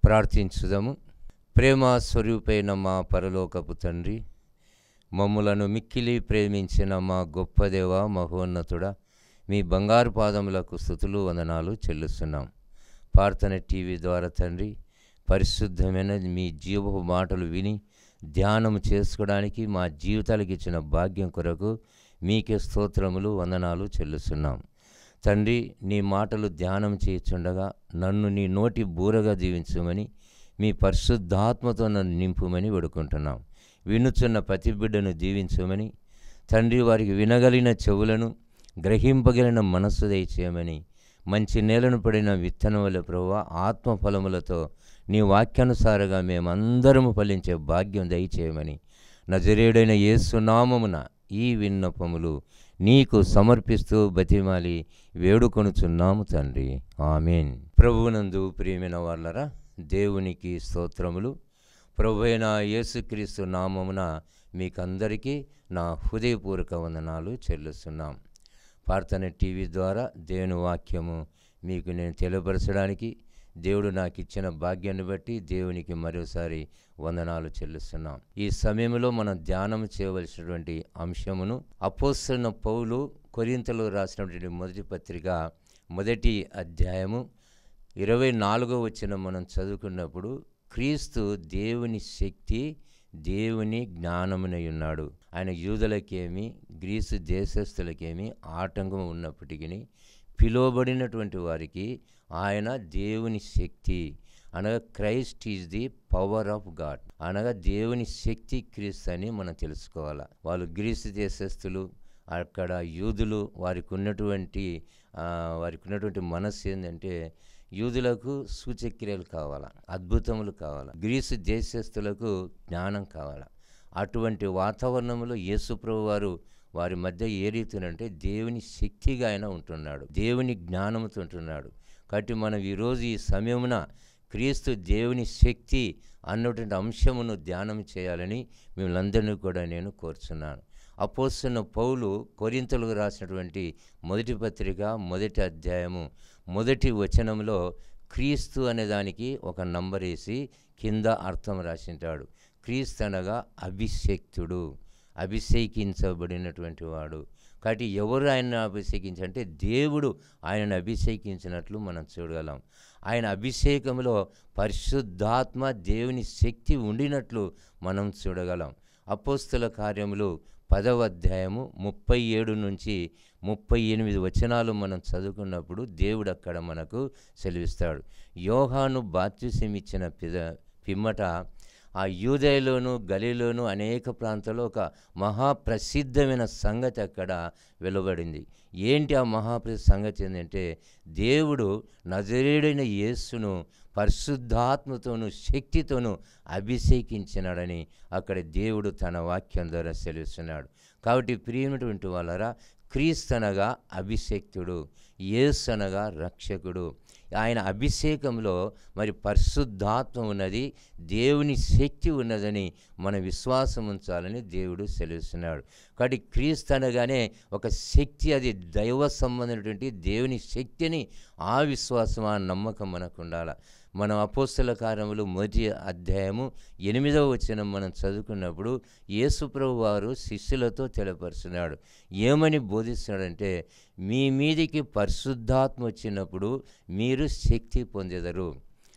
ప్రార్థించుదాము. ప్రేమ స్వరూపైన మా పరలోకపు తండ్రి, మమ్ములను మిక్కిలి ప్రేమించిన మా గొప్ప దేవ, మహోన్నతుడా, మీ బంగారు పాదములకు స్తుతులు వందనాలు చెల్లిస్తున్నాం. ప్రార్థన టీవీ ద్వారా తండ్రి, పరిశుద్ధమైన మీ జీవపు మాటలు విని ధ్యానం చేసుకోవడానికి మా జీవితాలకు ఇచ్చిన భాగ్యం కొరకు మీకే స్తోత్రములు వందనాలు చెల్లిస్తున్నాం. తండ్రి, నీ మాటలు ధ్యానం చేయుచుండగా నన్ను నీ నోటి బూరగా దీవించమని, మీ పరిశుద్ధాత్మతో నన్ను నింపుమని వేడుకుంటున్నాం. వినుచున్న ప్రతి బిడ్డను దీవించమని తండ్రి, వారికి వినగలిగిన చెవులను, గ్రహింపగలిగిన మనస్సు దయచేయమని, మంచి నేలను పడిన విత్తనం వల్ల ప్రభువా ఆత్మఫలములతో నీ వాక్యానుసారంగా మేమందరము ఫలించే భాగ్యం దయచేయమని నజరేయుడైన యేసు నామమున ఈ విన్నపములు నీకు సమర్పిస్తూ బతిమాలి వేడుకొనుచున్నాము తండ్రి, ఆమేన్. ప్రభువునందు ప్రియమైన వాళ్ళరా, దేవునికి స్తోత్రములు. ప్రభువైన యేసుక్రీస్తు నామమున మీకందరికీ నా హృదయపూర్వక వందనాలు చెల్లిస్తున్నాం. ప్రార్థన టీవీ ద్వారా దేవుని వాక్యము మీకు నేను తెలియపరచడానికి దేవుడు నాకు ఇచ్చిన భాగ్యాన్ని బట్టి దేవునికి మరోసారి వందనాలు చెల్లిస్తున్నాం. ఈ సమయంలో మనం ధ్యానం చేయవలసినటువంటి అంశమును అపోస్తలుడైన పౌలు కొరింథీయులకు రాసినటువంటి మొదటి పత్రిక 1వ అధ్యాయము 24వ వచనం మనం చదువుకున్నప్పుడు, క్రీస్తు దేవుని శక్తి, దేవుని జ్ఞానమునై ఉన్నాడు. ఆయన యూదులకేమి గ్రీసు దేశస్థులకేమి ఆటంకం ఉన్నప్పటికీ పిలువబడినటువంటి వారికి ఆయన దేవుని శక్తి, అనగా Christ is the power of God, అనగా దేవుని శక్తి క్రీస్తు అని మనం తెలుసుకోవాలి. వాళ్ళు గ్రీసు దేశస్థులు, అక్కడ యూదులు, వారికి ఉన్నటువంటి మనస్సు ఏంటంటే యూదులకు సూచక్రియలు కావాలా, అద్భుతములు కావాలా, గ్రీసు దేశస్థులకు జ్ఞానం కావాలా. అటువంటి వాతావరణంలో యేసుప్రభు వారు వారి మధ్య ఏ రీతినంటే దేవుని శక్తిగా ఆయన ఉంటున్నాడు, దేవుని జ్ఞానంతో ఉంటున్నాడు. కాబట్టి మనం ఈరోజు ఈ సమయమున క్రీస్తు దేవుని శక్తి అన్నటువంటి అంశమును ధ్యానం చేయాలని మిమ్మల్ని కూడా నేను కోరుచున్నాను. అపోస్తలుడైన పౌలు కొరింథీయులకు రాసినటువంటి మొదటి పత్రిక 1వ అధ్యాయము 1వ వచనంలో క్రీస్తు అనే దానికి ఒక నంబర్ వేసి కింద అర్థం రాసింటాడు. క్రీస్తు అనగా అభిషేక్తుడు, అభిషేకించబడినటువంటి వాడు. కాబట్టి ఎవరు ఆయనను అభిషేకించంటే దేవుడు ఆయనను అభిషేకించినట్లు మనం చూడగలం. ఆయన అభిషేకంలో పరిశుద్ధాత్మ దేవుని శక్తి ఉండినట్లు మనం చూడగలం. అపోస్తల కార్యములు 10వ అధ్యాయము 37 నుంచి 38 వచనాలు మనం చదువుకున్నప్పుడు దేవుడు అక్కడ మనకు సెలవిస్తాడు. యోహాను బాప్తిసం ఇచ్చిన పిమ్మట ఆ యూదయలోను గలిలోను అనేక ప్రాంతాల్లో ఒక మహాప్రసిద్ధమైన సంగతి అక్కడ వెలువడింది. ఏంటి ఆ మహాప్రసిద్ధ సంగతి ఏంటంటే, దేవుడు నజరేయుడైన యేసును పరిశుద్ధాత్మతోనూ శక్తితోనూ అభిషేకించినాడని అక్కడ దేవుడు తన వాక్యం ద్వారా సెలవిస్తున్నాడు. కాబట్టి ప్రియమైనటువంటి వాళ్ళరా, క్రీస్తు అనగా అభిషేక్తుడు, యేసు అనగా రక్షకుడు. ఆయన అభిషేకంలో మరి పరిశుద్ధాత్మ ఉన్నది, దేవుని శక్తి ఉన్నదని మన విశ్వాసం ఉంచాలని దేవుడు సెలవిస్తున్నాడు. కాబట్టి క్రీస్తు అనగానే ఒక శక్తి, అది దైవ సంబంధమైనటువంటి దేవుని శక్తిని ఆ విశ్వాసం, ఆ నమ్మకం మనకు ఉండాలి. మనం అపోస్తల కార్యములు 1వ అధ్యాయము 8వ వచనం మనం చదువుకున్నప్పుడు యేసుప్రభు వారు శిష్యులతో తెలియపరుస్తున్నాడు. ఏమని బోధిస్తున్నాడంటే, మీ మీదికి పరిశుద్ధాత్మ వచ్చినప్పుడు మీరు శక్తి పొందెదరు.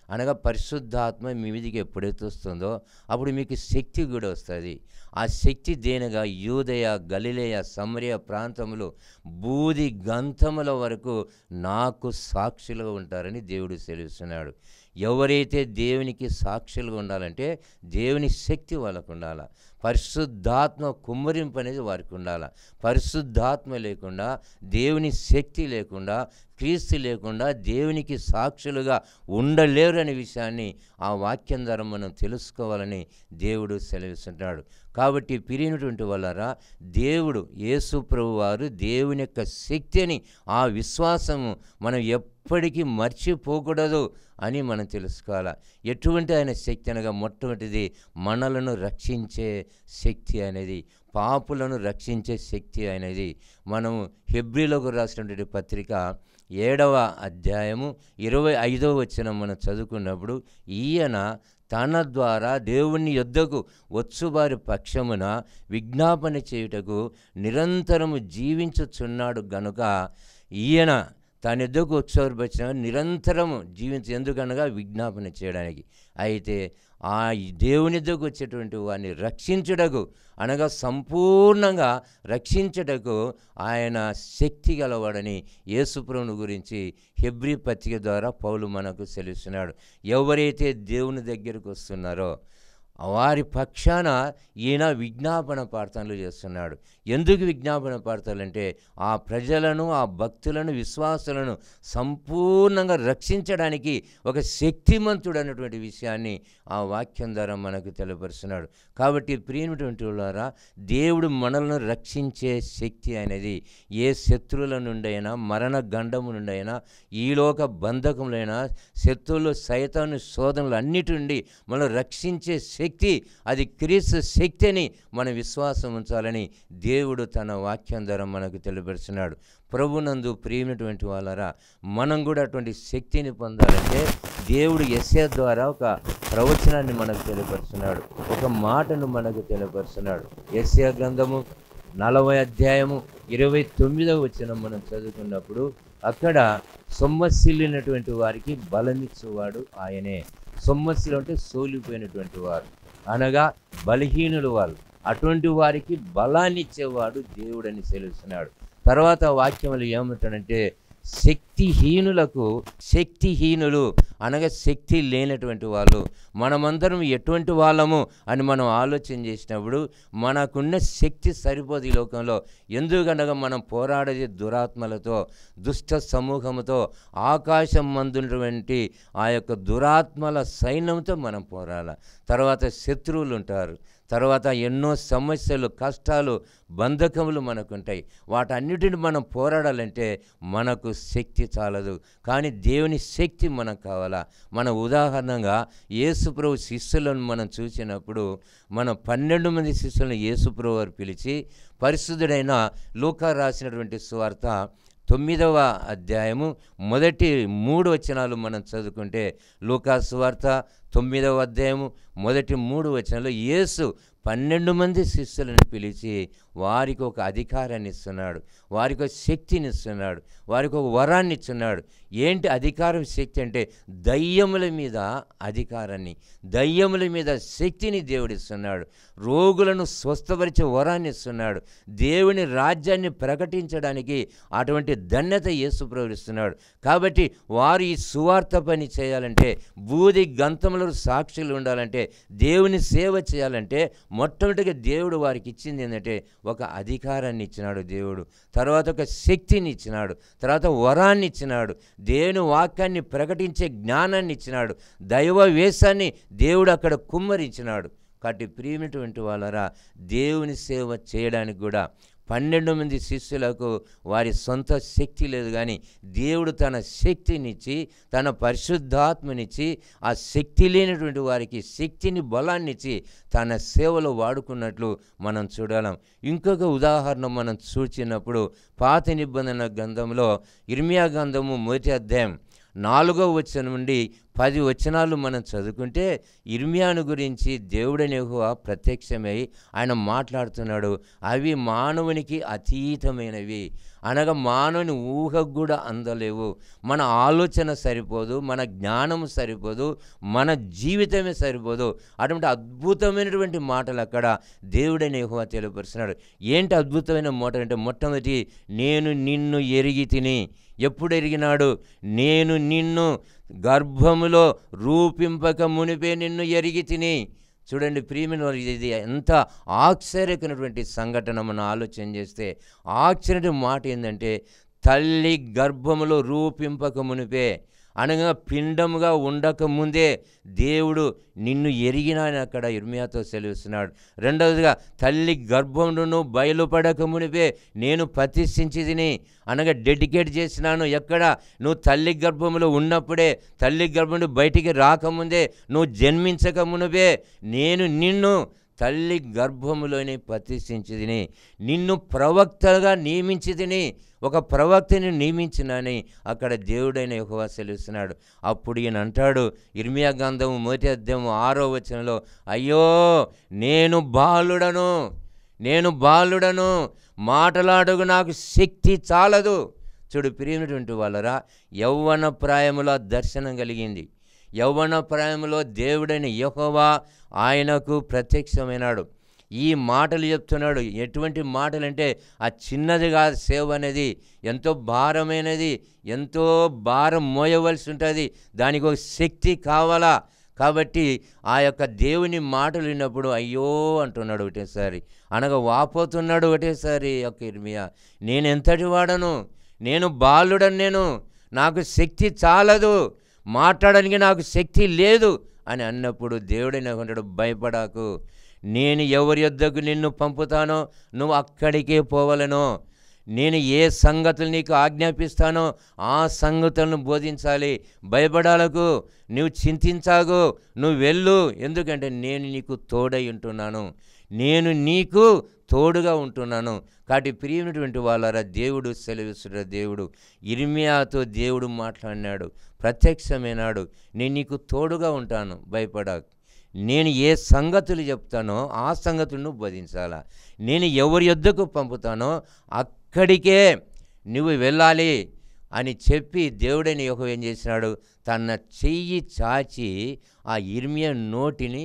అనగా పరిశుద్ధాత్మ మీ మీదికి ఎప్పుడైతే వస్తుందో అప్పుడు మీకు శక్తి కూడా వస్తుంది. ఆ శక్తి దేనిగా యూదయ, గలిలయ, సమరయ ప్రాంతములు బూది గంతముల వరకు నాకు సాక్షులుగా ఉంటారని దేవుడు సెలవిస్తున్నాడు. ఎవరైతే దేవునికి సాక్షులుగా ఉండాలంటే దేవుని శక్తి వాళ్ళకు ఉండాలి, పరిశుద్ధాత్మ కుమ్మరింపు అనేది వారికి ఉండాలి. పరిశుద్ధాత్మ లేకుండా, దేవుని శక్తి లేకుండా, క్రీస్తు లేకుండా దేవునికి సాక్షులుగా ఉండలేరు అనే విషయాన్ని ఆ వాక్యం ద్వారా మనం తెలుసుకోవాలని దేవుడు సెలవిస్తున్నాడు. కాబట్టి ప్రియమైనటువంటి వాళ్ళారా, దేవుడు యేసు ప్రభువు వారు దేవుని యొక్క శక్తిని, ఆ విశ్వాసము మనం ఎప్పటికీ మర్చిపోకూడదు అని మనం తెలుసుకోవాలి. ఎటువంటి ఆయన శక్తి అనగా మొట్టమొదటిది మనలను రక్షించే శక్తి అనేది, పాపులను రక్షించే శక్తి అనేది. మనము హెబ్రీలకు రాసినటువంటి పత్రిక 7వ అధ్యాయము 25వ వచనం మనం చదువుకున్నప్పుడు, ఈయన తన ద్వారా దేవుని యొద్దకు వచ్చువారి పక్షమున విజ్ఞాపన చేయుటకు నిరంతరము జీవించుచున్నాడు గనుక, ఈయన తన యొద్దకు వచ్చేవారి పక్షమున నిరంతరము ఎందుకనగా విజ్ఞాపన చేయడానికి. అయితే ఆ దేవుని యొద్దకు వచ్చేటువంటి వారిని రక్షించుటకు, అనగా సంపూర్ణంగా రక్షించుటకు ఆయన శక్తి గలవాడని యేసుప్రభుని గురించి హెబ్రీ పత్రిక ద్వారా పౌలు మనకు సెలవిస్తున్నాడు. ఎవరైతే దేవుని దగ్గరకు వస్తున్నారో వారి పక్షాన ఈయన విజ్ఞాపన ప్రార్థనలు చేస్తున్నాడు. ఎందుకు విజ్ఞాపన ప్రార్థనలంటే ఆ ప్రజలను, ఆ భక్తులను, విశ్వాసులను సంపూర్ణంగా రక్షించడానికి ఒక శక్తిమంతుడు అన్నటువంటి విషయాన్ని ఆ వాక్యం ద్వారా మనకు తెలియపరుస్తున్నాడు. కాబట్టి ప్రియమైనటువంటి వాళ్ళారా, దేవుడు మనల్ని రక్షించే శక్తి అనేది ఏ శత్రువుల నుండైనా, మరణ గండము నుండైనా, ఈలోక బంధకములైనా, శత్రువులు, సైతాను శోధనలు అన్నిటి నుండి మనం రక్షించే శక్తి, అది క్రీస్తు శక్తి అని మన విశ్వాసం ఉంచాలని దేవుడు తన వాక్యం ద్వారా మనకు తెలియపరుస్తున్నాడు. ప్రభునందు ప్రియమైనటువంటి వాళ్ళారా, మనం కూడా అటువంటి శక్తిని పొందాలంటే దేవుడు యెషయా ద్వారా ఒక ప్రవచనాన్ని మనకు తెలియపరుస్తున్నాడు, ఒక మాటను మనకు తెలియపరుస్తున్నాడు. యెషయా గ్రంథము 40వ అధ్యాయము 29వ వచనం మనం చదువుకున్నప్పుడు, అక్కడ సొమ్మసిల్లినటువంటి వారికి బలమిచ్చేవాడు ఆయనే. సొమ్మసిలు అంటే సోలిపోయినటువంటి వారు, అనగా బలహీనులు వాళ్ళు, అటువంటి వారికి బలాన్ని ఇచ్చేవాడు దేవుడని సెలవుస్తున్నాడు. తర్వాత వాక్యములు ఏమంటాడంటే, శక్తిహీనులు అనగా శక్తి లేనటువంటి వాళ్ళు, మనమందరం ఎటువంటి వాళ్ళము అని మనం ఆలోచన చేసినప్పుడు మనకున్న శక్తి సరిపోదు ఈ లోకంలో. ఎందుకనగా మనం పోరాడేది దురాత్మలతో, దుష్ట సమూహముతో, ఆకాశం మందున్నటువంటి ఆ యొక్క దురాత్మల సైన్యంతో మనం పోరాడాలి. తర్వాత శత్రువులు ఉంటారు, తర్వాత ఎన్నో సమస్యలు, కష్టాలు, బంధకములు మనకుంటాయి. వాటన్నిటిని మనం పోరాడాలంటే మనకు శక్తి చాలదు, కానీ దేవుని శక్తి మనకు కావాలా. మన ఉదాహరణగా యేసుప్రభు శిష్యులను మనం చూసినప్పుడు, మన 12 మంది శిష్యులను యేసుప్రభు వారు పిలిచి పరిశుద్ధుడైన లూకా రాసినటువంటి సువార్త 9వ అధ్యాయము మొదటి 3 వచనాలు మనం చదువుకుంటే, లూకా సువార్త 9వ అధ్యాయము మొదటి 3 వచనాలు యేసు 12 మంది శిష్యులను పిలిచి వారికి ఒక అధికారాన్ని ఇస్తున్నాడు, వారికి ఒక శక్తిని ఇస్తున్నాడు, వారికి ఒక వరాన్ని ఇస్తున్నాడు. ఏంటి అధికారం, శక్తి అంటే దయ్యముల మీద అధికారాన్ని, దయ్యముల మీద శక్తిని దేవుడిస్తున్నాడు. రోగులను స్వస్థపరిచే వరాన్ని ఇస్తున్నాడు. దేవుని రాజ్యాన్ని ప్రకటించడానికి అటువంటి ధన్యత యేసుప్రభువు ఇస్తున్నాడు. కాబట్టి వారు ఈ సువార్త పని చేయాలంటే, బూది గంతములకు సాక్షులు ఉండాలంటే, దేవుని సేవ చేయాలంటే మొట్టమొదటిగా దేవుడు వారికి ఇచ్చింది ఏంటంటే ఒక అధికారాన్ని ఇచ్చినాడు దేవుడు. తర్వాత ఒక శక్తిని ఇచ్చినాడు, తర్వాత వరాన్ని ఇచ్చినాడు, దేవుని వాక్యాన్ని ప్రకటించే జ్ఞానాన్ని ఇచ్చినాడు, దైవ వేషాన్ని దేవుడు అక్కడ కుమ్మరించినాడు. కాబట్టి ప్రియమైనటువంటి వాళ్ళరా, దేవుని సేవ చేయడానికి కూడా 12 మంది శిష్యులకు వారి సొంత శక్తి లేదు, కానీ దేవుడు తన శక్తినిచ్చి, తన పరిశుద్ధాత్మనిచ్చి, ఆ శక్తి లేనటువంటి వారికి శక్తిని, బలాన్నిచ్చి తన సేవలో వాడుకున్నట్లు మనం చూడలేం. ఇంకొక ఉదాహరణ మనం చూచినప్పుడు పాత నిబంధన గ్రంథంలో ఇర్మియా గ్రంథము 1వ అధ్యాయం 4వ వచనం నుండి 10 వచనాలు మనం చదువుకుంటే, ఇర్మియాను గురించి దేవుడైన యెహోవా ప్రత్యక్షమై ఆయన మాట్లాడుతున్నాడు. అవి మానవునికి అతీతమైనవి, అనగా మానవుని ఊహకు కూడా అందలేవు. మన ఆలోచన సరిపోదు, మన జ్ఞానం సరిపోదు, మన జీవితమే సరిపోదు. అటువంటి అద్భుతమైనటువంటి మాటలు అక్కడ దేవుడైన యెహోవా తెలియపరుస్తున్నాడు. ఏంటి అద్భుతమైన మాటలు అంటే, మొట్టమొదటి, నేను నిన్ను ఎరిగి తిని. ఎప్పుడు ఎరిగినాడు? నేను నిన్ను గర్భములో రూపింపక మునిపే నిన్ను ఎరిగి తిని. చూడండి ప్రియమైన వారు, ఇది ఎంత ఆశ్చర్యకరమైనటువంటి సంఘటన. మనం ఆలోచన చేస్తే ఆశ్చర్య మాట ఏంటంటే, తల్లి గర్భములో రూపింపక మునిపే, అనగా పిండముగా ఉండకముందే దేవుడు నిన్ను ఎరిగినాని అక్కడ ఇర్మియాతో సెలవిస్తున్నాడు. రెండవదిగా, తల్లి గర్భమును బయలుపడక మునిపే నేను ప్రతిష్ఠించితిని, అనగా డెడికేట్ చేసినాను. ఎక్కడ? నువ్వు తల్లి గర్భములో ఉన్నప్పుడే, తల్లి గర్భం బయటికి రాకముందే, నువ్వు జన్మించక మునిపే నేను నిన్ను తల్లి గర్భములోనే ప్రతిష్ఠించితిని, నిన్ను ప్రవక్తగా నియమించితిని, ఒక ప్రవక్తని నియమించినని అక్కడ దేవుడైన యెహోవా సెలవిస్తున్నాడు. అప్పుడు ఈయన అంటాడు, ఇర్మియా గ్రంథము 1వ అధ్యాయము 6వ వచనంలో, అయ్యో నేను బాలుడను, మాటలాడుగు నాకు శక్తి చాలదు. చూడు ప్రియమైనటువంటి వాళ్ళరా, యవ్వన ప్రాయములో దర్శనం కలిగింది. యవ్వన ప్రాయములో దేవుడైన యెహోవా ఆయనకు ప్రత్యక్షమైనాడు. ఈ మాటలు చెప్తున్నాడు. ఎటువంటి మాటలంటే ఆ చిన్నది కాదు. సేవ అనేది ఎంతో భారమైనది, ఎంతో భారం మోయవలసి ఉంటుంది. దానికి ఒక శక్తి కావాలా. కాబట్టి ఆ యొక్క దేవుని మాటలు విన్నప్పుడు అయ్యో అంటున్నాడు ఒకటేసారి, అనగా వాపోతున్నాడు ఒకటేసారి. యొక్క ఇర్మియా, నేను ఎంతటి వాడను, నేను బాలుడను, నాకు శక్తి చాలదు, మాట్లాడడానికి నాకు శక్తి లేదు అని అన్నప్పుడు దేవుడైనా అంటాడు, భయపడాకు, నేను ఎవరి యొద్దకు నిన్ను పంపుతానో నువ్వు అక్కడికే పోవలను. నేను ఏ సంగతులు నీకు ఆజ్ఞాపిస్తానో ఆ సంగతులను బోధించాలి. భయపడాలకు, నువ్వు చింతించాగు, నువ్వు వెళ్ళు. ఎందుకంటే నేను నీకు తోడై ఉంటున్నాను, నేను నీకు తోడుగా ఉంటున్నాను. కాబట్టి ప్రియమైనటువంటి వాళ్ళారా, దేవుడు సెలవిస్తున్న దేవుడు ఇర్మియాతో దేవుడు మాట్లాడినాడు, ప్రత్యక్షమైనాడు. నేను నీకు తోడుగా ఉంటాను, భయపడకు. నేను ఏ సంగతులు చెప్తానో ఆ సంగతులను బోధించాలా. నేను ఎవరి యొద్దకు పంపుతానో అక్కడికే నువ్వు వెళ్ళాలి అని చెప్పి దేవుడైన యెహోవా ఏం చేసినాడు, తన చెయ్యి చాచి ఆ ఇర్మియా నోటిని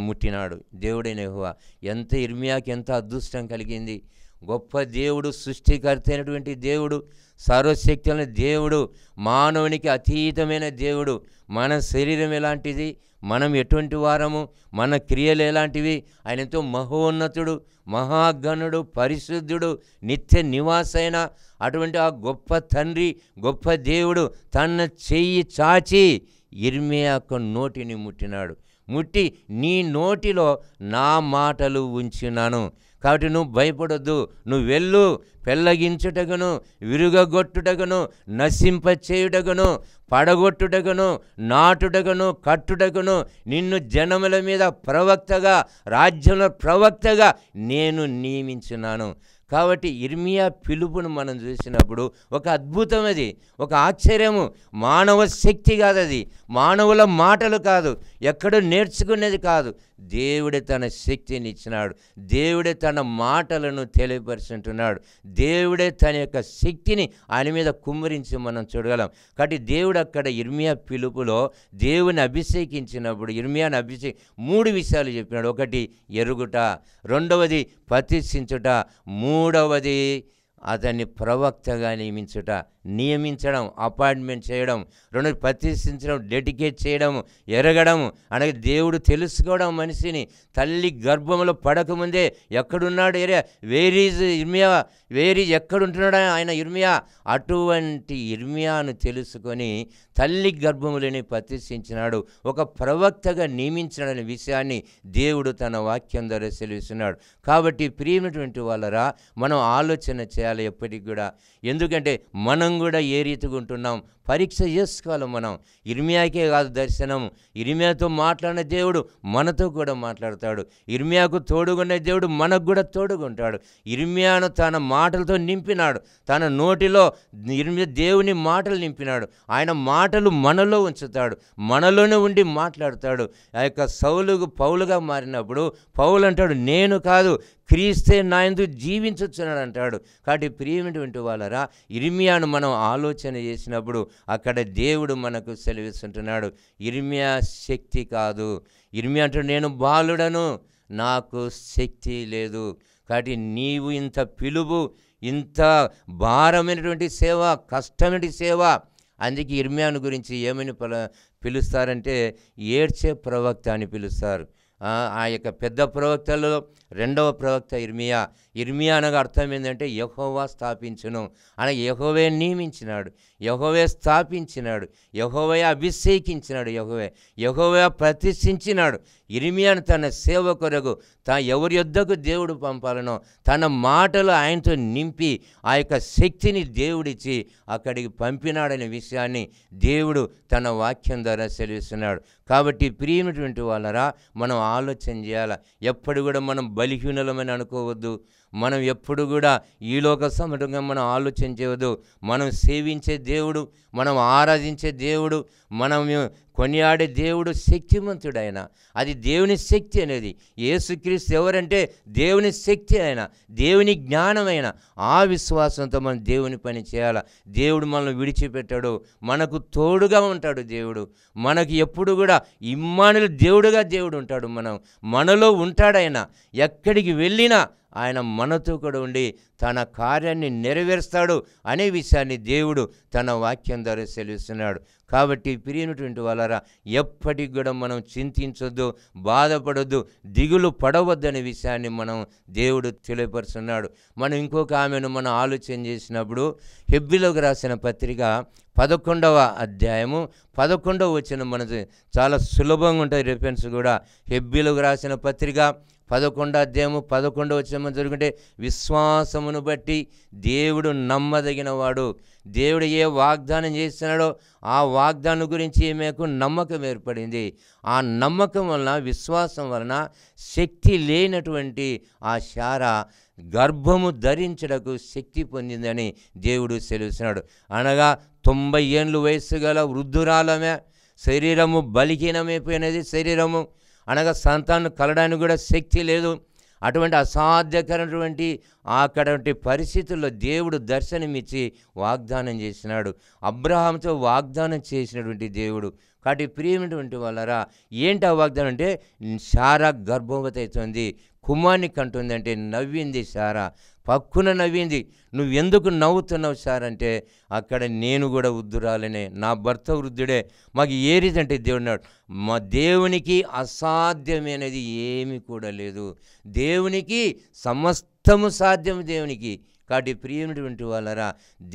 ముట్టినాడు. దేవుడైన యెహోవా ఇర్మియాకి ఎంత అదృష్టం కలిగింది. గొప్ప దేవుడు, సృష్టికర్త అయినటువంటి దేవుడు, సర్వశక్తులైన దేవుడు, మానవునికి అతీతమైన దేవుడు. మన శరీరం ఎలాంటిది, మనం ఎటువంటి వారము, మన క్రియలు ఎలాంటివి, ఆయన ఎంతో మహోన్నతుడు, మహాగణుడు, పరిశుద్ధుడు, నిత్య నివాసైన అటువంటి ఆ గొప్ప తండ్రి, గొప్ప దేవుడు తన చెయ్యి చాచి ఇర్మియా యొక్క నోటిని ముట్టినాడు. ముట్టి, నీ నోటిలో నా మాటలు ఉంచున్నాను, కాబట్టి నువ్వు భయపడొద్దు, నువ్వు వెళ్ళు. పెళ్ళగించుటకును, విరుగగొట్టుటకును, నశింపచేయుటకును, పడగొట్టుటకును, నాటుటకును, కట్టుటకును నిన్ను జనముల మీద ప్రవక్తగా, రాజ్యంలో ప్రవక్తగా నేను నియమించున్నాను. కాబట్టి ఇర్మియా పిలుపును మనం చూసినప్పుడు ఒక అద్భుతం, అది ఒక ఆశ్చర్యము. మానవ శక్తి కాదు, అది మానవుల మాటలు కాదు, ఎక్కడో నేర్చుకునేది కాదు. దేవుడే తన శక్తిని ఇచ్చినాడు, దేవుడే తన మాటలను తెలియపరుచుంటున్నాడు, దేవుడే తన యొక్క శక్తిని ఆయన మీద కుమ్మరించి మనం చూడగలం. కాబట్టి దేవుడు అక్కడ ఇర్మియా పిలుపులో దేవుని అభిషేకించినప్పుడు ఇర్మియాను 3 విషయాలు చెప్పినాడు. ఒకటి ఎరుగుట, రెండవది ప్రతిష్ఠించుట, మూడవది అతన్ని ప్రవక్తగా నియమించడం, అపాయింట్మెంట్ చేయడం, రెండోది ప్రతిష్ఠించడం, డెడికేట్ చేయడం, ఎరగడం, అనగా దేవుడు తెలుసుకోవడం. మనిషిని తల్లి గర్భంలో పడకముందే ఎక్కడున్నాడు, వేర్ ఈజ్ ఇర్మియా, ఎక్కడుంటున్నాడు ఆయన ఇర్మియా, అటువంటి ఇర్మియాను తెలుసుకొని తల్లి గర్భములని ప్రతిష్ఠించినాడు, ఒక ప్రవక్తగా నియమించినాడనే విషయాన్ని దేవుడు తన వాక్యం ద్వారా సెలవిస్తున్నాడు. కాబట్టి ప్రియమైనటువంటి వాళ్ళరా, మనం ఆలోచన చేయాలి ఎప్పటికి కూడా. ఎందుకంటే మనం కూడా ఏ రీతిగా ఉంటున్నాం పరీక్ష చేసుకోవాలి మనం. ఇర్మియాకే కాదు దర్శనం, ఇర్మియాతో మాట్లాడిన దేవుడు మనతో కూడా మాట్లాడతాడు. ఇర్మియాకు తోడుగున్న దేవుడు మనకు కూడా తోడుగుంటాడు. ఇర్మియాను తన మాటలతో నింపినాడు, తన నోటిలో దేవుని మాటలు నింపినాడు. ఆయన మాటలు మనలో ఉంచుతాడు, మనలోనే ఉండి మాట్లాడతాడు. ఆ యొక్క సౌలుకు పౌలుగా మారినప్పుడు పౌలు అంటాడు, నేను కాదు క్రీస్తే నా యందు జీవించుచున్నాడు అంటాడు. కాబట్టి ప్రియమైనటువంటి వాళ్ళరా, ఇర్మియాను మనం ఆలోచన చేసినప్పుడు అక్కడ దేవుడు మనకు సెలవిస్తుంటున్నాడు, ఇర్మియా శక్తి కాదు. ఇర్మియా అంటాడు, నేను బాలుడను, నాకు శక్తి లేదు. కాబట్టి నీవు ఇంత పిలుపు, ఇంత భారమైనటువంటి సేవ, కష్టమైన సేవ. అందుకే ఇర్మియాను గురించి ఏమని పిలుస్తారంటే ఏడ్చే ప్రవక్త అని పిలుస్తారు. ఆ యొక్క పెద్ద ప్రవక్తలలో రెండవ ప్రవక్త ఇర్మియా. ఇర్మియా అనగా అర్థం ఏంటంటే యెహోవా స్థాపించును, అనగా యెహోవే నియమించినాడు, యెహోవే స్థాపించినాడు, యెహోవే అభిషేకించినాడు, యెహోవే ప్రతిష్ఠించినాడు. ఇర్మియాను తన సేవ కొరకు ఎవరి యొద్దకు దేవుడు పంపాలనో తన మాటలు ఆయనతో నింపి ఆ యొక్క శక్తిని దేవుడిచ్చి అక్కడికి పంపినాడనే విషయాన్ని దేవుడు తన వాక్యం ద్వారా సెలవిస్తున్నాడు. కాబట్టి ప్రియమైనటువంటి వాళ్ళరా, మనం ఆలోచన చేయాలి. ఎప్పుడు కూడా మనం బలహీనులమని అనుకోవద్దు. మనం ఎప్పుడు కూడా ఈ లోక సంబంధంగా మనం ఆలోచన చేయవద్దు. మనం సేవించే దేవుడు, మనం ఆరాధించే దేవుడు, మనం కొనియాడే దేవుడు శక్తిమంతుడైన, అది దేవుని శక్తి అనేది. యేసుక్రీస్తు ఎవరంటే దేవుని శక్తి అయిన, దేవుని జ్ఞానమైన. ఆ విశ్వాసంతో మనం దేవుని పని చేయాలి. దేవుడు మనల్ని విడిచిపెట్టాడు, మనకు తోడుగా ఉంటాడు దేవుడు. మనకి ఎప్పుడు కూడా ఇమ్మానుయేలు దేవుడుగా దేవుడు ఉంటాడు. మనలో ఉంటాడైనా. ఎక్కడికి వెళ్ళినా ఆయన మనతో కూడా ఉండి తన కార్యాన్ని నెరవేరుస్తాడు అనే విషయాన్ని దేవుడు తన వాక్యం ద్వారా సెలవిస్తున్నాడు. కాబట్టి ప్రియమైనటువంటి వాళ్ళరా, ఎప్పటికి కూడా మనం చింతించొద్దు, బాధపడొద్దు, దిగులు పడవద్దనే విషయాన్ని దేవుడు తెలియపరుస్తున్నాడు. మనం ఇంకొక ఆమెను మనం ఆలోచన చేసినప్పుడు హెబ్రీయులకు రాసిన పత్రిక 11వ అధ్యాయము 11వ వచనం మనకు చాలా సులభంగా ఉంటుంది రెఫరెన్స్ కూడా. హెబ్రీయులకు రాసిన పత్రిక 11వ అధ్యాయము 11వ వచనం జరుగుతుంటే, విశ్వాసమును బట్టి దేవుడు నమ్మదగిన వాడు. దేవుడు ఏ వాగ్దానం చేస్తున్నాడో ఆ వాగ్దానం గురించి ఈమెకు నమ్మకం ఏర్పడింది. ఆ నమ్మకం వలన, విశ్వాసం వలన శక్తి లేనటువంటి ఆ శారా గర్భము ధరించడకు శక్తి పొందిందని దేవుడు సెలవుస్తున్నాడు. అనగా 90 ఏళ్ళు వయస్సు గల వృద్ధురాలమే, శరీరము బలహీనమైపోయినది. శరీరము అనగా సంతానం కలడానికి కూడా శక్తి లేదు. అటువంటి అసాధ్యకరమైనటువంటి అక్కడంటి పరిస్థితుల్లో దేవుడు దర్శనమిచ్చి వాగ్దానం చేసినాడు. అబ్రహాంతో వాగ్దానం చేసినటువంటి దేవుడు. కాబట్టి ప్రియమైనటువంటి వాళ్ళరా, ఏంటి ఆ వాగ్దానం అంటే, శారా గర్భవతి అవుతుంది, కుమార్ని కంటుందంటే నవ్వింది శారా, పక్కున నవ్వింది. నువ్వెందుకు నవ్వుతున్నావు సార్ అంటే, అక్కడ నేను కూడా వృద్ధురాలనే, నా భర్త వృద్ధుడే, మాకు ఏ రీతి అంటే దేవుడు మా దేవునికి అసాధ్యమైనది ఏమీ కూడా లేదు. దేవునికి సమస్తము సాధ్యం దేవునికి. కాబట్టి ప్రియమైనటువంటి వాళ్ళరా,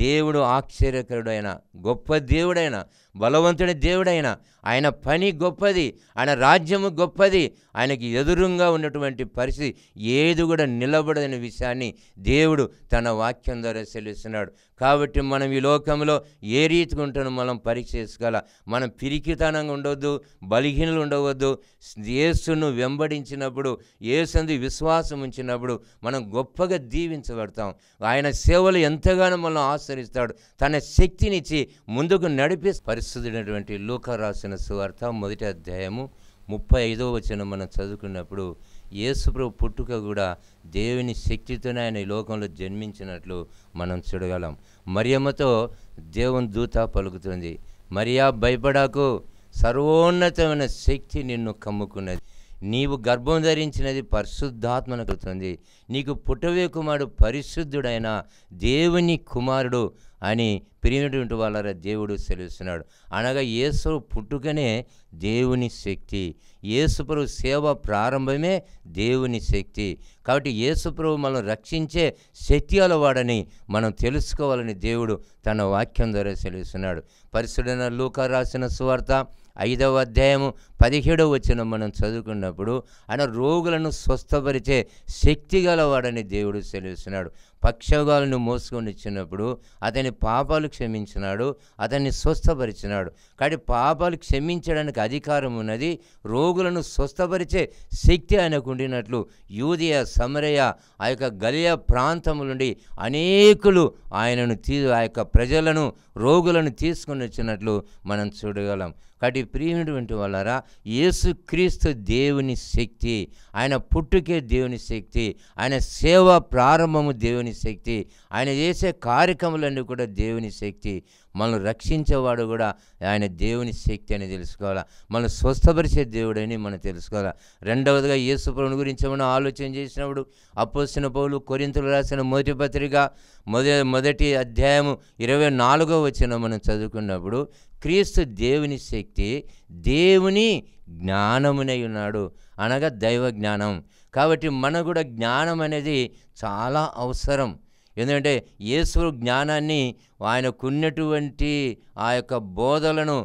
దేవుడు ఆశ్చర్యకరుడైన, గొప్ప దేవుడైన, బలవంతుడి దేవుడైన, ఆయన పని గొప్పది, ఆయన రాజ్యము గొప్పది. ఆయనకి ఎదురుగా ఉన్నటువంటి పరిస్థితి ఏది కూడా నిలబడని విషయాన్ని దేవుడు తన వాక్యం ద్వారా సెలవిస్తున్నాడు. కాబట్టి మనం ఈ లోకంలో ఏ రీతిగా ఉంటానో మనం పరీక్ష చేసుకోవాల. మనం పిరికితనంగా ఉండవద్దు, బలహీనలు ఉండవద్దు. యేసును వెంబడించినప్పుడు, యేసునందు విశ్వాసం ఉంచినప్పుడు మనం గొప్పగా దీవించబడతాం. ఆయన సేవలు ఎంతగానో మనం ఆశ్రయిస్తాడు. తన శక్తినిచ్చి ముందుకు నడిపే పరిశుద్ధుడైనటువంటి లూకా రాసిన సువార్త 1వ అధ్యాయము 35వ వచనం మనం చదువుకున్నప్పుడు, యేసుప్రభు పుట్టుక కూడా దేవుని శక్తితోనే ఆయన ఈ లోకంలో జన్మించినట్లు మనం చూడగలం. మరియమ్మతో దేవుని దూత పలుకుతుంది, మరియా భయపడాకు, సర్వోన్నతమైన శక్తి నిన్ను కమ్ముకున్నది, నీవు గర్భం ధరించినది పరిశుద్ధాత్మను కలుగుతుంది, నీకు పుట్టవే కుమారుడు పరిశుద్ధుడైన దేవుని కుమారుడు అని ప్రియమైనటువంటి వాళ్ళ దేవుడు సెలవిస్తున్నాడు. అనగా యేసు పుట్టుకనే దేవుని శక్తి, యేసుప్రభు సేవ ప్రారంభమే దేవుని శక్తి. కాబట్టి యేసుప్రభు మనం రక్షించే శక్తి అలవాడని మనం తెలుసుకోవాలని దేవుడు తన వాక్యం ద్వారా సెలవిస్తున్నాడు. పరిశుద్ధైన లూకా రాసిన సువార్త 5వ అధ్యాయము 17వ వచనం మనం చదువుకున్నప్పుడు, ఆయన రోగులను స్వస్థపరిచే శక్తి గలవాడని దేవుడు సెలవిస్తున్నాడు. పక్షవాలను మోసుకొని ఇచ్చినప్పుడు అతని పాపాలు క్షమించినాడు, అతన్ని స్వస్థపరిచినాడు. కాబట్టి పాపాలు క్షమించడానికి అధికారం ఉన్నది, రోగులను స్వస్థపరిచే శక్తి ఆయనకు ఉండినట్లు యూదయ, సమరయ, ఆ యొక్క గలిలయ ప్రాంతముల నుండి అనేకులు ఆయనను ఆ యొక్క ప్రజలను, రోగులను తీసుకొని వచ్చినట్లు మనం చూడగలం. కాబట్టి ప్రియమైనటువంటి వాళ్ళారా, యేసుక్రీస్తు దేవుని శక్తి, ఆయన పుట్టుకే దేవుని శక్తి, ఆయన సేవ ప్రారంభము దేవుని శక్తి, ఆయన చేసే కార్యక్రమాలన్నీ కూడా దేవుని శక్తి. మనల్ని రక్షించేవాడు కూడా ఆయన దేవుని శక్తి అని తెలుసుకోవాలా, మనం స్వస్థపరిచే దేవుడని మనం తెలుసుకోవాలా. రెండవదిగా యేసుప్రభుని గురించి మనం ఆలోచన చేసినప్పుడు, అపోస్తలుడైన పౌలు కొరింథీయులకు రాసిన మొదటి పత్రిక 1వ అధ్యాయము 24వ వచనం మనం చదువుకున్నప్పుడు, క్రీస్తు దేవుని శక్తి, దేవుని జ్ఞానమునై ఉన్నాడు, అనగా దైవ జ్ఞానం. కాబట్టి మనకు కూడా జ్ఞానం అనేది చాలా అవసరం. ఎందుకంటే యేసు జ్ఞానాన్ని, ఆయనకున్నటువంటి ఆ యొక్క బోధలను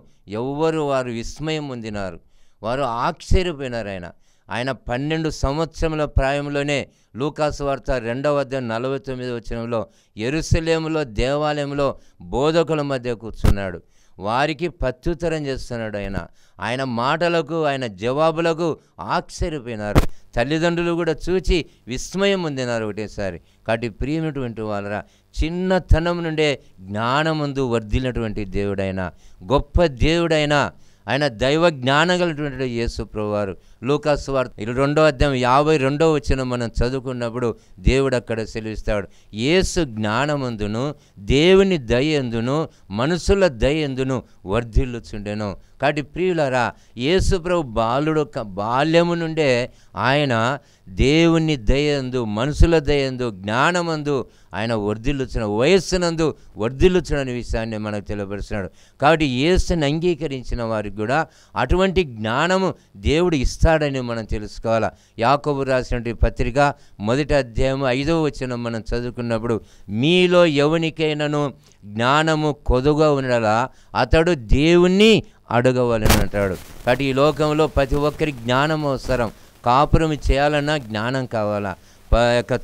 వారు విస్మయం పొందినారు. వారు ఆశ్చర్యపోయినారు. ఆయన 12 సంవత్సరముల ప్రాయంలోనే లూకాసు వార్త 2:49 యెరూషలేములో దేవాలయంలో బోధకుల మధ్య కూర్చున్నాడు. వారికి ప్రత్యుత్తరం చేస్తున్నాడు. ఆయన మాటలకు, ఆయన జవాబులకు ఆశ్చర్యపోయినారు. తల్లిదండ్రులు కూడా చూచి విస్మయం పొందినారు ఒకటేసారి. కాబట్టి ప్రియమైనటువంటి వాళ్ళరా, చిన్నతనం నుండే జ్ఞానమందు వర్ధిల్లినటువంటి దేవుడైన, గొప్ప దేవుడైన, ఆయన దైవ జ్ఞానం కలిగినటువంటి యేసు ప్రభువారు లూకాసు వార్త 2:52 మనం చదువుకున్నప్పుడు దేవుడు అక్కడ సెలవిస్తాడు, యేసు జ్ఞానమందును దేవుని దయందును మనుషుల దయందును వర్ధిల్లుచుండెను. కాబట్టి ప్రియులారా, యేసు ప్రభు బాల్యము నుండే ఆయన దేవుని దయందు, మనుషుల దయందు, జ్ఞానమందు ఆయన వర్ధిల్లుచున్న, వయస్సునందు వర్ధిల్లుచున్న విషయాన్ని మనకు తెలియపరుస్తున్నాడు. కాబట్టి యేసుని అంగీకరించిన వారికి కూడా అటువంటి జ్ఞానము దేవుడు ఇస్తాడని మనం తెలుసుకోవాలి. యాకోబు రాసినటువంటి పత్రిక 1:5 మనం చదువుకున్నప్పుడు, మీలో ఎవనికైనాను జ్ఞానము కొదుగా ఉండలా అతడు దేవుణ్ణి అడగవలని అంటాడు. కాబట్టి ఈ లోకంలో ప్రతి ఒక్కరికి జ్ఞానం అవసరం. కాపురం చేయాలన్నా జ్ఞానం కావాలా,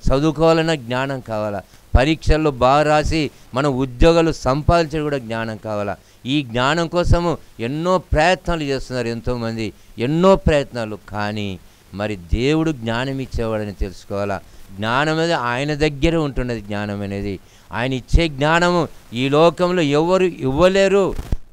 చదువుకోవాలన్నా జ్ఞానం కావాలా, పరీక్షల్లో బాగా రాసి మన ఉద్యోగాలు సంపాదించడం కూడా జ్ఞానం కావాలా. ఈ జ్ఞానం కోసము ఎన్నో ప్రయత్నాలు చేస్తున్నారు ఎంతోమంది, ఎన్నో ప్రయత్నాలు. కానీ మరి దేవుడు జ్ఞానం ఇచ్చేవాడని తెలుసుకోవాలా. జ్ఞానం అనేది ఆయన దగ్గర ఉంటున్నది. జ్ఞానం అనేది ఆయన ఇచ్చే జ్ఞానము ఈ లోకంలో ఎవరు ఇవ్వలేరు.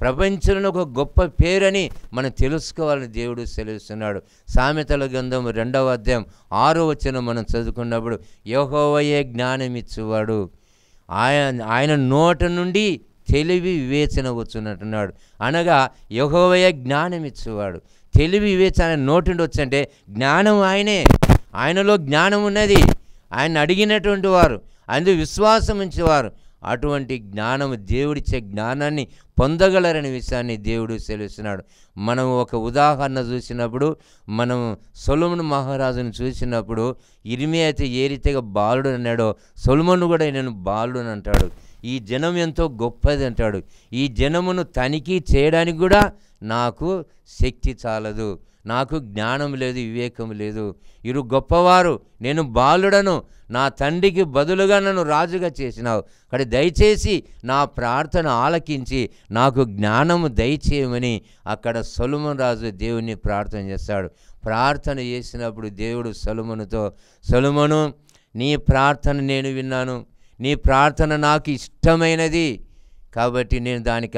ప్రపంచంలో ఒక గొప్ప పేరని మనం తెలుసుకోవాలని దేవుడు సెలవిస్తున్నాడు. సామెతల గ్రంథం 2:6 మనం చదువుకున్నప్పుడు, యెహోవాయే జ్ఞానం ఇచ్చేవాడు, ఆయన నోట నుండి తెలివి వివేచన వచ్చున్నట్టున్నాడు. అనగా యెహోవాయే జ్ఞానం ఇచ్చేవాడు. తెలివి వివేచన నోటి నుండి వచ్చంటే జ్ఞానం ఆయనలో జ్ఞానం ఉన్నది. ఆయన అడిగినటువంటి వారు, ఆయన విశ్వాసం ఉంచేవారు అటువంటి జ్ఞానము, దేవుడిచ్చే జ్ఞానాన్ని పొందగలరనే విషయాన్ని దేవుడు సెలవిస్తున్నాడు. మనం ఒక ఉదాహరణ చూసినప్పుడు, మనం సొలొమోను మహారాజును చూసినప్పుడు, ఇర్మియా అయితే ఏ రీతిగా బాలుడు అన్నాడో సొలొమోను కూడా నేను బాలుడు అని అంటాడు. ఈ జనం ఎంతో గొప్పది అంటాడు. ఈ జనమును తనిఖీ చేయడానికి కూడా నాకు శక్తి చాలదు, నాకు జ్ఞానం లేదు, వివేకం లేదు. ఇరు గొప్పవారు, నేను బాలుడను, నా తండ్రికి బదులుగా నన్ను రాజుగా చేసినావు. కానీ దయచేసి నా ప్రార్థన ఆలకించి నాకు జ్ఞానము దయచేయమని అక్కడ సొలొమోను రాజు దేవుని ప్రార్థన చేస్తాడు. ప్రార్థన చేసినప్పుడు దేవుడు సొలొమోనుతో, సొలొమోను, నీ ప్రార్థన నేను విన్నాను, నీ ప్రార్థన నాకు ఇష్టమైనది, కాబట్టి నేను దానికి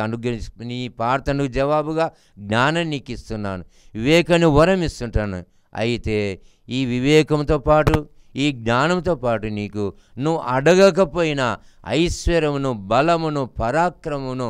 నీ ప్రార్థనకు జవాబుగా జ్ఞానం నీకు ఇస్తున్నాను, వివేకాన్ని వరం ఇస్తుంటాను. అయితే ఈ వివేకంతో పాటు, ఈ జ్ఞానంతో పాటు నీకు నువ్వు అడగకపోయినా ఐశ్వర్యమును, బలమును, పరాక్రమమును,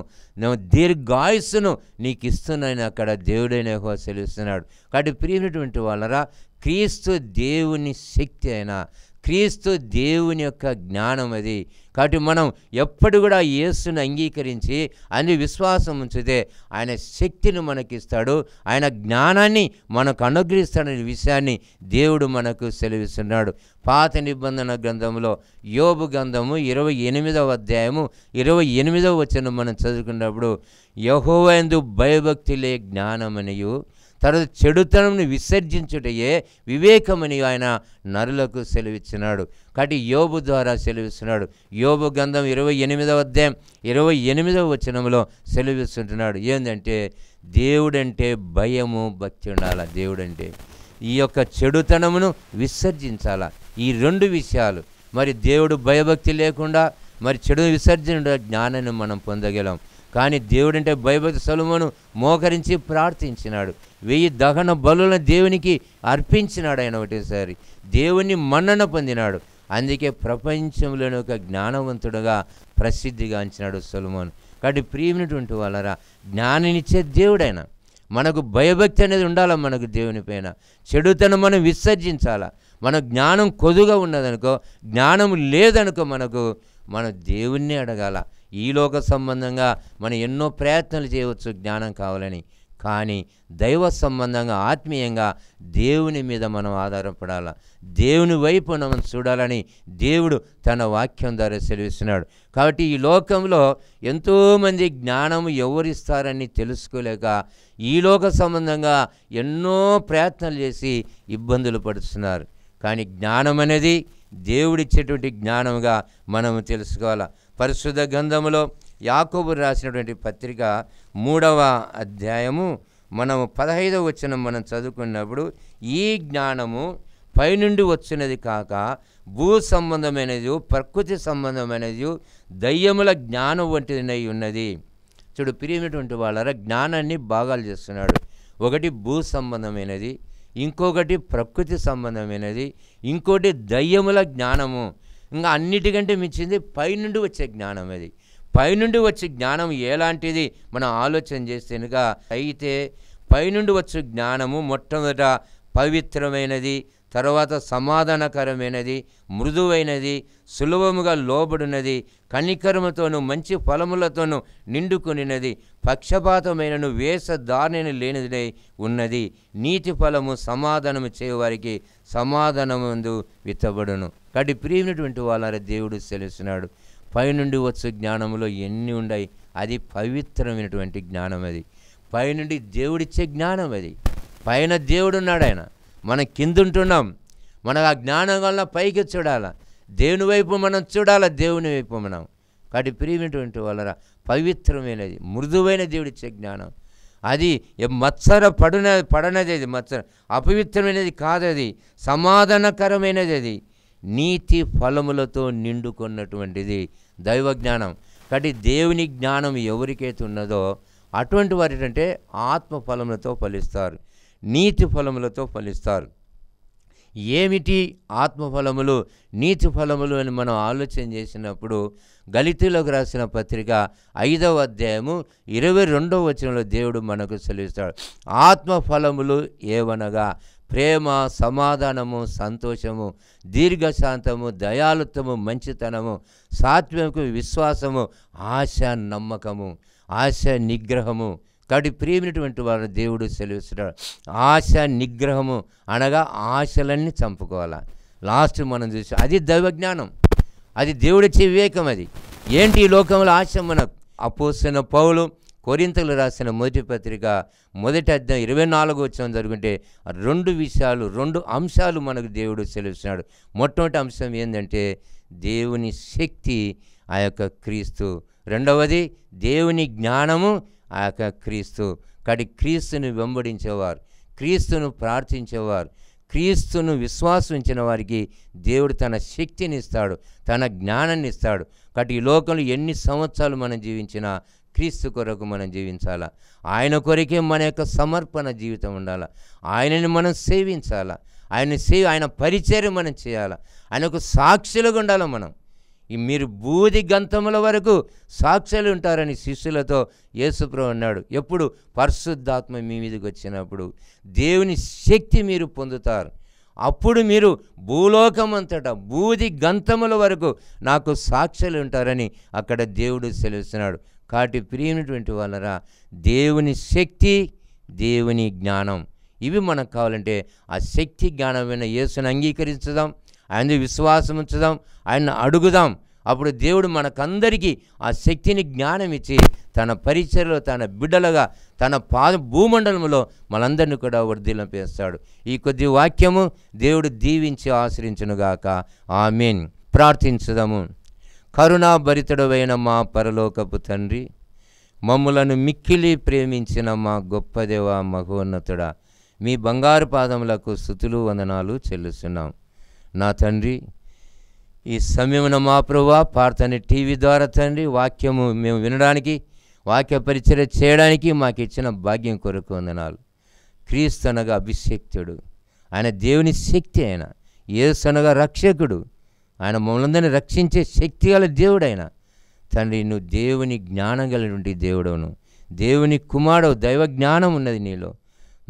దీర్ఘాయుస్సును నీకు ఇస్తున్నాను అక్కడ దేవుడైన యెహోవా సెలవిస్తున్నాడు. కాబట్టి ప్రియమైనటువంటి వాళ్ళరా, క్రీస్తు దేవుని శక్తి అయినా, క్రీస్తు దేవుని యొక్క జ్ఞానం అది. కాబట్టి మనం ఎప్పుడు కూడా యేసుని అంగీకరించి ఆయన విశ్వాసం ఉంచితే ఆయన శక్తిని మనకిస్తాడు, ఆయన జ్ఞానాన్ని మనకు అనుగ్రహిస్తాడనే విషయాన్ని దేవుడు మనకు సెలవిస్తున్నాడు. పాత నిబంధన గ్రంథంలో యోబు గ్రంథము 28:28 మనం చదువుకున్నప్పుడు, యెహోవా యందు భయభక్తులే జ్ఞానమనియు తర్వాత చెడుతనంను విసర్జించుటయే వివేకమని ఆయన నరులకు సెలవిచ్చినాడు. కాబట్టి యోబు ద్వారా సెలవిస్తున్నాడు. యోబు గ్రంథం 28:28 సెలవిస్తుంటున్నాడు. ఏంటంటే దేవుడంటే భయము, భక్తి ఉండాలి. దేవుడంటే ఈ యొక్క చెడుతనమును విసర్జించాలా. ఈ రెండు విషయాలు. మరి దేవుడు భయభక్తి లేకుండా మరి చెడు విసర్జన జ్ఞానాన్ని మనం పొందగలం. కానీ దేవుడంటే భయభక్తి సొలొమోను మోకరించి ప్రార్థించినాడు. 1000 దహన బలులను దేవునికి అర్పించినాడు. ఆయన ఒకటేసారి దేవుని మన్నన పొందినాడు. అందుకే ప్రపంచంలోని ఒక జ్ఞానవంతుడుగా ప్రసిద్ధిగాంచినాడు సొలొమోను. కాబట్టి ప్రియమైనటువంటి వాళ్ళరా, జ్ఞానాన్నిచ్చే దేవుడైనా మనకు భయభక్తి అనేది ఉండాలి. మనకు దేవుని పైన చెడుతనం మనం విసర్జించాలా. మన జ్ఞానం కొదుగా ఉన్నదనుకో, జ్ఞానం లేదనుకో, మన దేవుణ్ణి అడగాల. ఈ లోక సంబంధంగా మనం ఎన్నో ప్రయత్నాలు చేయవచ్చు జ్ఞానం కావాలని. కానీ దైవ సంబంధంగా ఆత్మీయంగా దేవుని మీద మనం ఆధారపడాలి. దేవుని వైపు మనం చూడాలని దేవుడు తన వాక్యం ద్వారా సెలవిస్తున్నాడు. కాబట్టి ఈ లోకంలో ఎంతోమంది జ్ఞానం ఎవరిస్తారని తెలుసుకోలేక ఈ లోక సంబంధంగా ఎన్నో ప్రయత్నాలు చేసి ఇబ్బందులు పడుతున్నారు. కానీ జ్ఞానం అనేది దేవుడిచ్చేటువంటి జ్ఞానంగా మనం తెలుసుకోవాలి. పరిశుద్ధ గ్రంథములో యాకోబు రాసినటువంటి పత్రిక 3వ అధ్యాయము మనము 15వ వచనం మనం చదువుకున్నప్పుడు, ఈ జ్ఞానము పైనుండి వచ్చినది కాక భూ సంబంధమైనది, ప్రకృతి సంబంధమైనది, దయ్యముల జ్ఞానం వంటిదై ఉన్నది. చూడు ప్రియమైనటువంటి వాళ్ళరా, జ్ఞానాన్ని భాగాలు చేస్తున్నాడు. ఒకటి భూ సంబంధమైనది, ఇంకొకటి ప్రకృతి సంబంధమైనది, ఇంకోటి దయ్యముల జ్ఞానము. ఇంకా అన్నిటికంటే మించింది పైనుండి వచ్చే జ్ఞానం. అది పైనుండి వచ్చే జ్ఞానం ఎలాంటిది మనం ఆలోచన చేస్తేనుగా అయితే పైనుండి వచ్చే జ్ఞానము మొట్టమొదట పవిత్రమైనది, తర్వాత సమాధానకరమైనది, మృదువైనది, సులభముగా లోబడినది, కనికరముతోనూ మంచి ఫలములతోనూ నిండుకొనినది, పక్షపాతమైనను వేషధారణను లేనిదై ఉన్నది, నీతి ఫలము సమాధానము చేయవారికి సమాధానమందు విత్తబడును. కాబట్టి ప్రియమైనటువంటి వాళ్ళ దేవుడు సెలవుస్తున్నాడు, పైనుండి వచ్చే జ్ఞానంలో ఎన్ని ఉన్నాయి, అది పవిత్రమైనటువంటి జ్ఞానం. అది పైనుండి దేవుడిచ్చే జ్ఞానం. అది పైన దేవుడున్నాడు, ఆయన మనం కిందుంటున్నాం. మనకు ఆ జ్ఞానం వల్ల పైకి చూడాలి, దేవుని వైపు మనం చూడాలి, దేవుని వైపు మనం. కాబట్టి ప్రియమైనటువంటి వాళ్ళరా, పవిత్రమైనది, మృదువైన దేవుడిచ్చే జ్ఞానం. అది మత్సర పడనది, అది మత్సర అపవిత్రమైనది కాదు, అది సమాధానకరమైనది, అది నీతి ఫలములతో నిండుకున్నటువంటిది దైవ జ్ఞానం. కాబట్టి దేవుని జ్ఞానం ఎవరికైతే ఉన్నదో అటువంటి వారికంటే ఆత్మ ఫలములతో ఫలిస్తారు, నీతి ఫలములతో ఫలిస్తారు. ఏమిటి ఆత్మఫలములు, నీతి ఫలములు అని మనం ఆలోచన చేసినప్పుడు గలితీయులకు రాసిన పత్రిక 5వ అధ్యాయము 22వ వచనంలో దేవుడు మనకు సెలవిస్తాడు. ఆత్మఫలములు ఏవనగా ప్రేమ, సమాధానము, సంతోషము, దీర్ఘశాంతము, దయాళుత్వము, మంచితనము, సాత్వికము, విశ్వాసము, ఆశ, నమ్మకము, ఆశ, నిగ్రహము. కాబట్టి ప్రియమైనటువంటి వారు దేవుడు సెలవిస్తున్నాడు, ఆశ నిగ్రహము అనగా ఆశలన్నీ చంపుకోవాలా. లాస్ట్ మనం చూసి అది దైవజ్ఞానం, అది దేవుడిచ్చే వివేకం. అది ఏంటి ఈ లోకంలో ఆశ? మనకు అపోస్తలుడైన పౌలు కొరింథీయులకు రాసిన మొదటి పత్రిక 1వ అధ్యాయం 24వ వచనం జరుగుంటే 2 అంశాలు మనకు దేవుడు సెలవిస్తున్నాడు. మొట్టమొదటి అంశం ఏంటంటే దేవుని శక్తి, ఆ యొక్క క్రీస్తు. రెండవది దేవుని జ్ఞానము, ఆ యొక్క క్రీస్తు. కాబట్టి క్రీస్తుని వెంబడించేవారు, క్రీస్తును ప్రార్థించేవారు, క్రీస్తును విశ్వాసించిన వారికి దేవుడు తన శక్తిని ఇస్తాడు, తన జ్ఞానాన్ని ఇస్తాడు. కాబట్టి ఈ లోకంలో ఎన్ని సంవత్సరాలు మనం జీవించినా క్రీస్తు కొరకు మనం జీవించాలా, ఆయన కొరకే మన యొక్క సమర్పణ జీవితం ఉండాలా, ఆయనని మనం సేవించాలా, ఆయన పరిచర్య మనం చేయాలా, ఆయనకు సాక్షులుగా ఉండాలి మనం. మీరు బూది గంతముల వరకు సాక్షులు ఉంటారని శిష్యులతో యేసుప్రభువు అన్నాడు. ఎప్పుడు? పరిశుద్ధాత్మ మీ మీదకి వచ్చినప్పుడు దేవుని శక్తి మీరు పొందుతారు. అప్పుడు మీరు భూలోకమంతటా బూది గంతముల వరకు నాకు సాక్షులు ఉంటారని అక్కడ దేవుడు సెలవిస్తున్నాడు. కాబట్టి ప్రియమైనటువంటి వాళ్ళరా, దేవుని శక్తి, దేవుని జ్ఞానం, ఇవి మనకు కావాలంటే ఆ శక్తి జ్ఞానమైన యేసుని అంగీకరించుదాం, ఆయన విశ్వాసం ఉంచుదాం, ఆయన అడుగుదాం. అప్పుడు దేవుడు మనకందరికీ ఆ శక్తిని, జ్ఞానం ఇచ్చి తన పరిచర్యలో, తన బిడ్డలుగా, తన భూమండలంలో మనందరినీ కూడా వర్ధిల్లింపజేస్తాడు. ఈ కొద్ది వాక్యము దేవుడు దీవించి ఆశ్రయించునుగాక. ఆమేన్. ప్రార్థించుదాము. కరుణాభరితుడవైన మా పరలోకపు తండ్రి, మమ్ములను మిక్కిలి ప్రేమించిన మా గొప్ప దేవ, మహోన్నతుడా, మీ బంగారు పాదములకు స్తుతులు, వందనాలు చెల్లిస్తున్నాం. నా తండ్రి, ఈ సమయమున మా ప్రభువా, ప్రార్థన టీవీ ద్వారా తండ్రి వాక్యము మేము వినడానికి, వాక్య పరిచర్య చేయడానికి మాకు ఇచ్చిన భాగ్యం కొరకు వందనాలు. క్రీస్తు అనగా అభిషేక్తుడు, ఆయన దేవుని శక్తి, ఆయన యేసు అనగా రక్షకుడు, ఆయన మమ్మల్ని రక్షించే శక్తి గల దేవుడు. ఆయన తండ్రి, నువ్వు దేవుని జ్ఞానం కలిగినటువంటి దేవుడవును, దేవుని కుమారుడు, దైవ జ్ఞానం ఉన్నది నీలో.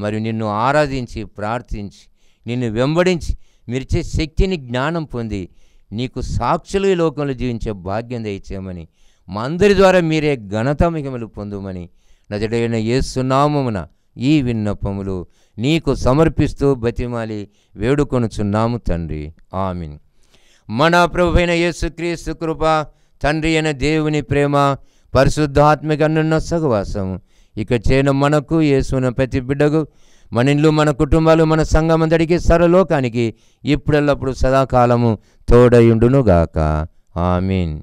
మరి నిన్ను ఆరాధించి, ప్రార్థించి, నిన్ను వెంబడించి మీరిచ్చే శక్తిని, జ్ఞానం పొంది నీకు సాక్షులు ఈ లోకంలో జీవించే భాగ్యం దయచేయమని, మా అందరి ద్వారా మీరే ఘనత మహిమలు పొందుమని నజరేయుడైన యేసు నామమున ఈ విన్నపములు నీకు సమర్పిస్తూ బతిమాలి వేడుకొనుచున్నాము తండ్రి. ఆమీన్. మన ప్రభువైన యేసుక్రీస్తు కృప, తండ్రి అయిన దేవుని ప్రేమ, పరిశుద్ధాత్మిక అన్నున్న సహవాసం ఇక చేను మనకు, యేసున ప్రతి బిడ్డకు, మన ఇండ్లు, మన కుటుంబాలు, మన సంఘమందడికి, సర్వలోకానికి ఇప్పుడెల్లప్పుడు సదాకాలము తోడయుండునుగాక. ఆమీన్.